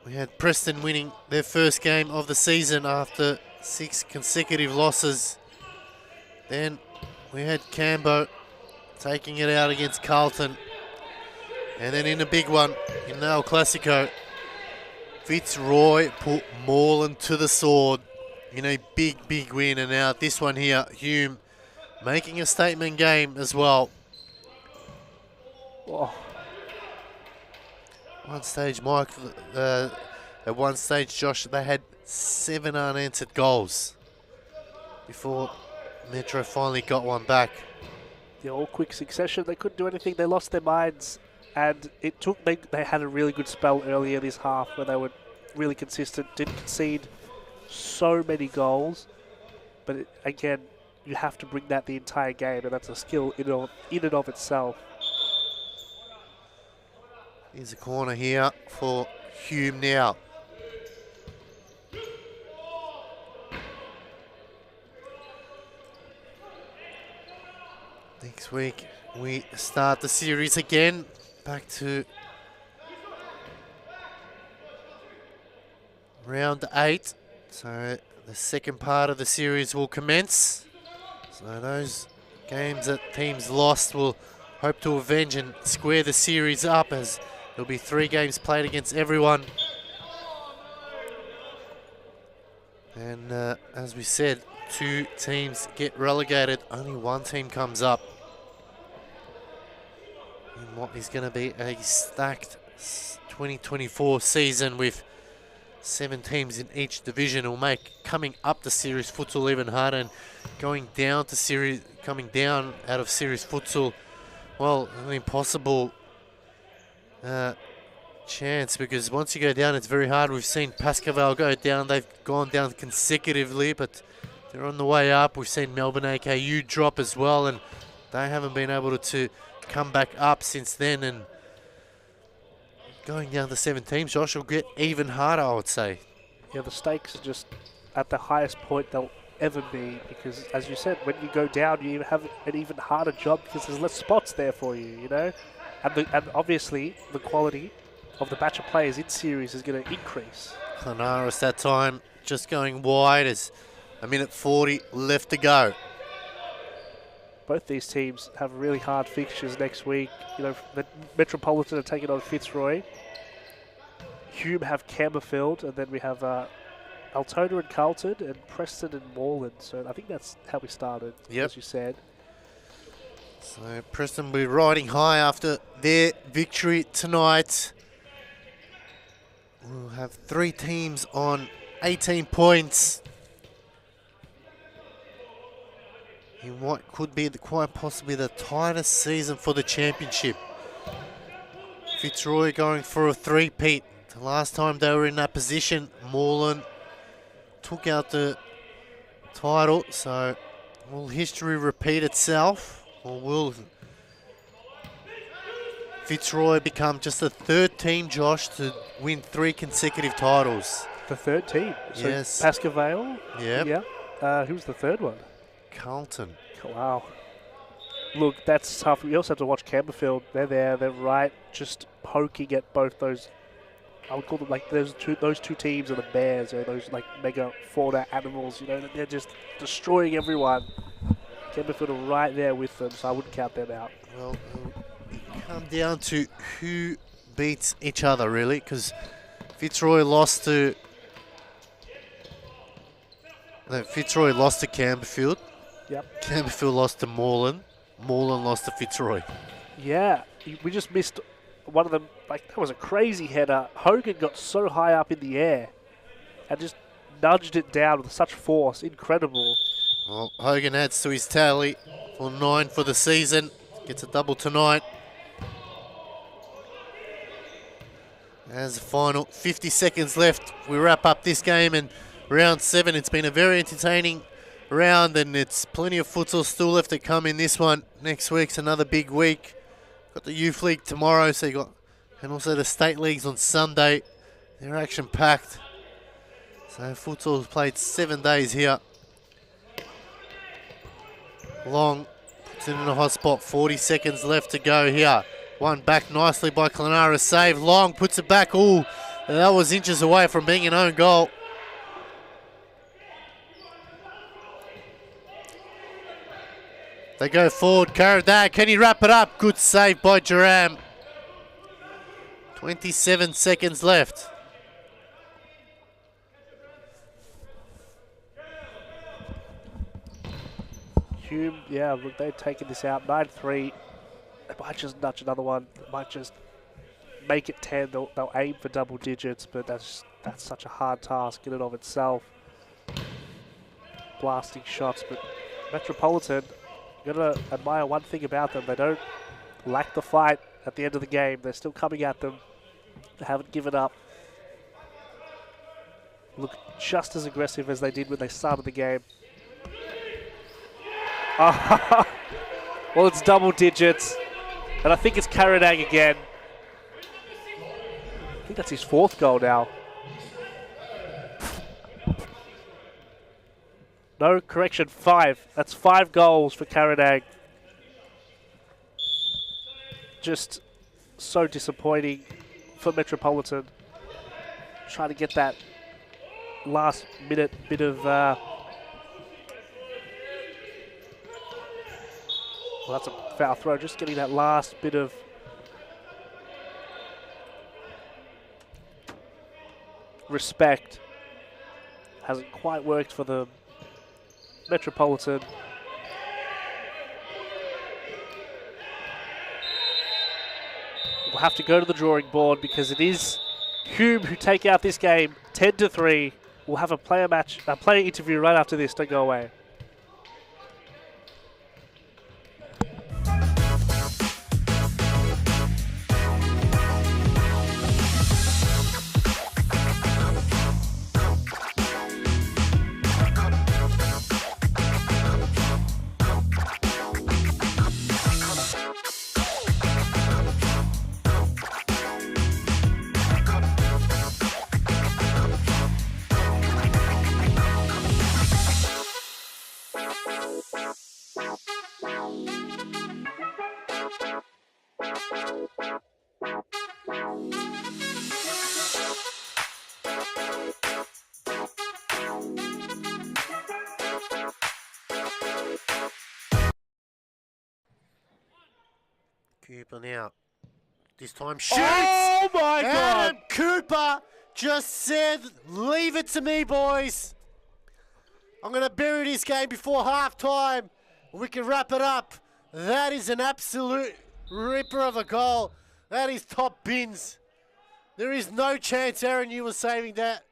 We had Preston winning their first game of the season after 6 consecutive losses. Then we had Cambo taking it out against Carlton. And then in a big one, in the El Clasico, Fitzroy put Moreland to the sword in a big win. And now this one here, Hume making a statement game as well. Oh. One stage, Mike, at one stage, Josh, they had 7 unanswered goals before Metro finally got one back. The all quick succession, they couldn't do anything. They lost their minds, and it took. They had a really good spell earlier this half where they were really consistent, didn't concede so many goals. But again, you have to bring that the entire game, and that's a skill in and of itself. Here's a corner here for Hume now. Next week we start the series again, back to round 8. So the second part of the series will commence. So those games that teams lost will hope to avenge and square the series up, as there'll be 3 games played against everyone. And as we said, 2 teams get relegated, only 1 team comes up in what is going to be a stacked 2024 season with 7 teams in each division. Will make coming up the series futsal even harder, and coming down out of series futsal, well, an impossible chance, because once you go down, it's very hard. We've seen Pascaval go down. They've gone down consecutively, but they're on the way up. We've seen Melbourne AKU drop as well, and they haven't been able to come back up since then. And going down to 7 teams, Josh, will get even harder, I would say. Yeah, the stakes are just at the highest point they'll ever be, because as you said, when you go down, you have an even harder job because there's less spots there for you, you know? And obviously, the quality of the batch of players in series is going to increase. Clonarus that time just going wide as a minute 40 left to go. Both these teams have really hard fixtures next week. You know, the Metropolitan are taking on Fitzroy. Hume have Campbellfield, and then we have Altona and Carlton, and Preston and Moreland. So I think that's how we started, as you said. So Preston will be riding high after their victory tonight. We'll have 3 teams on 18 points in what could be quite possibly the tightest season for the championship. Fitzroy going for a 3-peat. The last time they were in that position, Moreland took out the title, so will history repeat itself, or will Fitzroy become just the third team, Josh, to win 3 consecutive titles? The third team. So Yes. Pascavale. Yep. Yeah. Who's the third one? Carlton. Wow. Look, that's tough. We also have to watch Camberfield. They're there. They're right, just poking at both those. I would call them like those two teams are the bears, or those like mega fauna animals. You know, they're just destroying everyone. Camberfield are right there with them, so I wouldn't count them out. Well, it'll come down to who beats each other, really, because Fitzroy lost to Camberfield. Yep. Camberfield lost to Moreland. Moreland lost to Fitzroy. Yeah, we just missed one of them. Like, that was a crazy header. Hogan got so high up in the air and just nudged it down with such force. Incredible. Well, Hogan adds to his tally for 9 for the season. Gets a double tonight. As the final 50 seconds left, we wrap up this game and round 7. It's been a very entertaining round, and it's plenty of futsal still left to come in this one. Next week's another big week. Got the youth league tomorrow, so you got, and also the state leagues on Sunday. They're action packed. So futsal's played 7 days here. Long puts it in a hot spot. 40 seconds left to go here. One back nicely by Clenara. Save. Long puts it back. Ooh, that was inches away from being an own goal. They go forward. Karadag, can he wrap it up? Good save by Duram. 27 seconds left. Hume, yeah, look, they've taken this out. 9-3. They might just nudge another one. They might just make it 10. They'll aim for double digits, but that's such a hard task in and of itself. Blasting shots, but Metropolitan, you gotta admire one thing about them. They don't lack the fight at the end of the game. They're still coming at them. They haven't given up. Look just as aggressive as they did when they started the game. Well, it's double digits. And I think it's Karadag again. I think that's his 4th goal now. No, correction, 5. That's 5 goals for Karadag. Just so disappointing for Metropolitan. Trying to get that last minute bit of... well, that's a foul throw. Just getting that last bit of respect. Hasn't quite worked for the Metropolitan. We'll have to go to the drawing board because it is Hume who take out this game 10-3. We'll have a player interview right after this. Don't go away. Cooper now. This time shoots! Oh my God! Adam Cooper just said, leave it to me, boys. I'm going to bury this game before halftime. We can wrap it up. That is an absolute ripper of a goal. That is top bins. There is no chance, Aaron, you were saving that.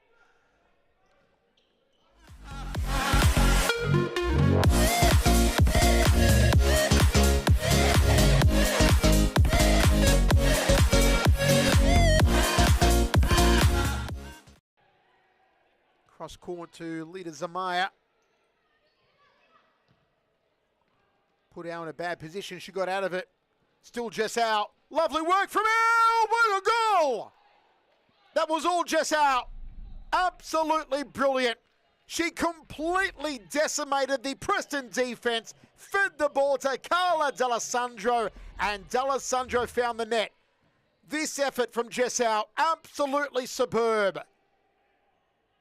Cross court to leader Zamaya. Put out in a bad position. She got out of it. Still Jess out. Lovely work from Elle. What a goal! That was all Jess out. Absolutely brilliant. She completely decimated the Preston defense, fed the ball to Carla D'Alessandro, and D'Alessandro found the net. This effort from Jess out, absolutely superb.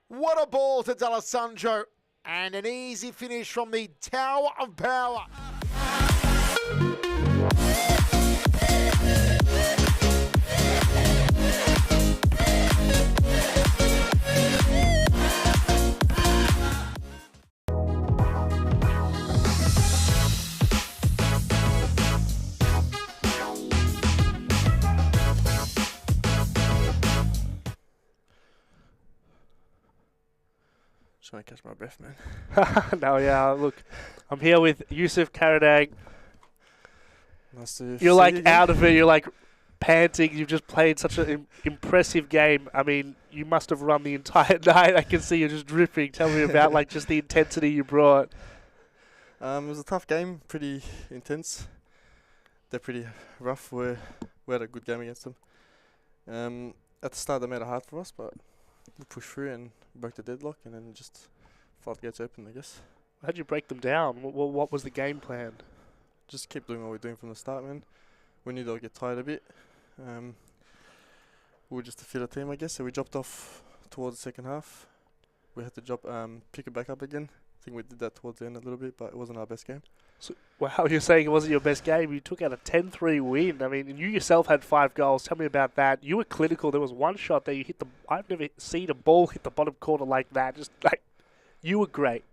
What a ball to D'Alessandro, and an easy finish from the Tower of Power. Trying to catch my breath, man. No, yeah, look, I'm here with Yusuf Karadag. Nice to You're see like you again. out of it. You're like panting. You've just played such an impressive game. I mean, you must have run the entire night. I can see you're just dripping. Tell me about like just the intensity you brought. It was a tough game, pretty intense. They're pretty rough. We had a good game against them. At the start, they made it hard for us, but we pushed through and broke the deadlock, and then just floodgates open, I guess. How'd you break them down? What was the game plan? Just keep doing what we're doing from the start, man. We knew they'll get tired a bit. We were just a fitter team, I guess, so we dropped off towards the second half. We had to pick it back up again. I think we did that towards the end a little bit, but it wasn't our best game. So, wow, you're saying it wasn't your best game. You took out a 10-3 win. I mean, you yourself had 5 goals. Tell me about that. You were clinical. There was one shot there. You hit the. I've never seen a ball hit the bottom corner like that. Just like, you were great.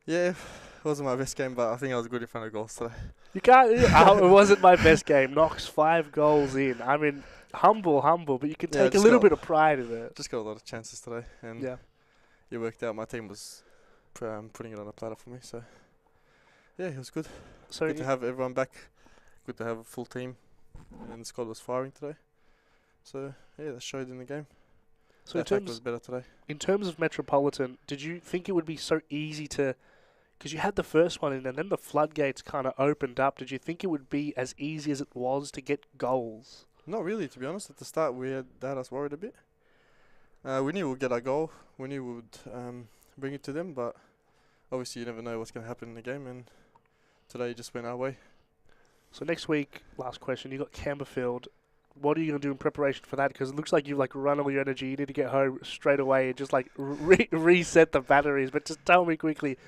Yeah, it wasn't my best game, but I think I was good in front of goals today. You can't. It wasn't my best game. Knocks 5 goals in. I mean, humble, but you can Yeah, take a little bit of pride in it. Just got a lot of chances today, and Yeah. it worked out. My team was putting it on a platter for me, so yeah, it was good. So Good to have everyone back. Good to have a full team, and the squad was firing today. So yeah, that showed in the game. So the attack was better today. in terms of Metropolitan, did you think it would be so easy to? Because you had the first one in, and then the floodgates kind of opened up. Did you think it would be as easy as it was to get goals? Not really, to be honest. At the start, they had us worried a bit. We knew we'd get our goal. We knew we would bring it to them, but obviously you never know what's going to happen in the game, and today it just went our way. So next week, last question, you got Camberfield. What are you going to do in preparation for that? Because it looks like you've like run all your energy. You need to get home straight away and just like reset the batteries. But just tell me quickly,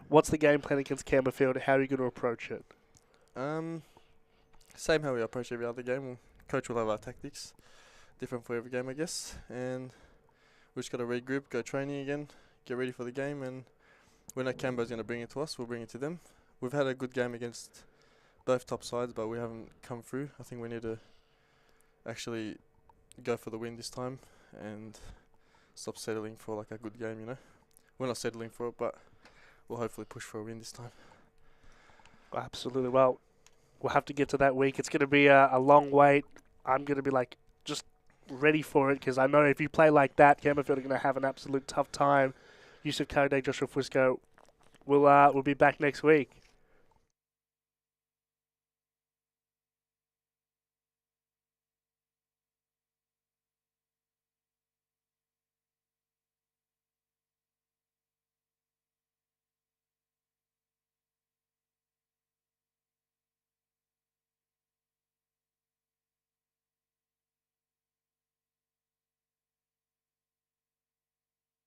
what's the game plan against Camberfield? How are you going to approach it? Same how we approach every other game. Coach will have our tactics, different for every game, I guess. And we just got to regroup, go training again, get ready for the game. And when Cambo's going to bring it to us, we'll bring it to them. We've had a good game against both top sides, but we haven't come through. I think we need to actually go for the win this time and stop settling for like a good game, you know. We're not settling for it, but we'll hopefully push for a win this time. Absolutely. Well, we'll have to get to that week. It's going to be a long wait. I'm going to be like just ready for it because I know if you play like that, Camberfield are going to have an absolute tough time. Yusuf Karaday, Joshua Fusco, we'll be back next week.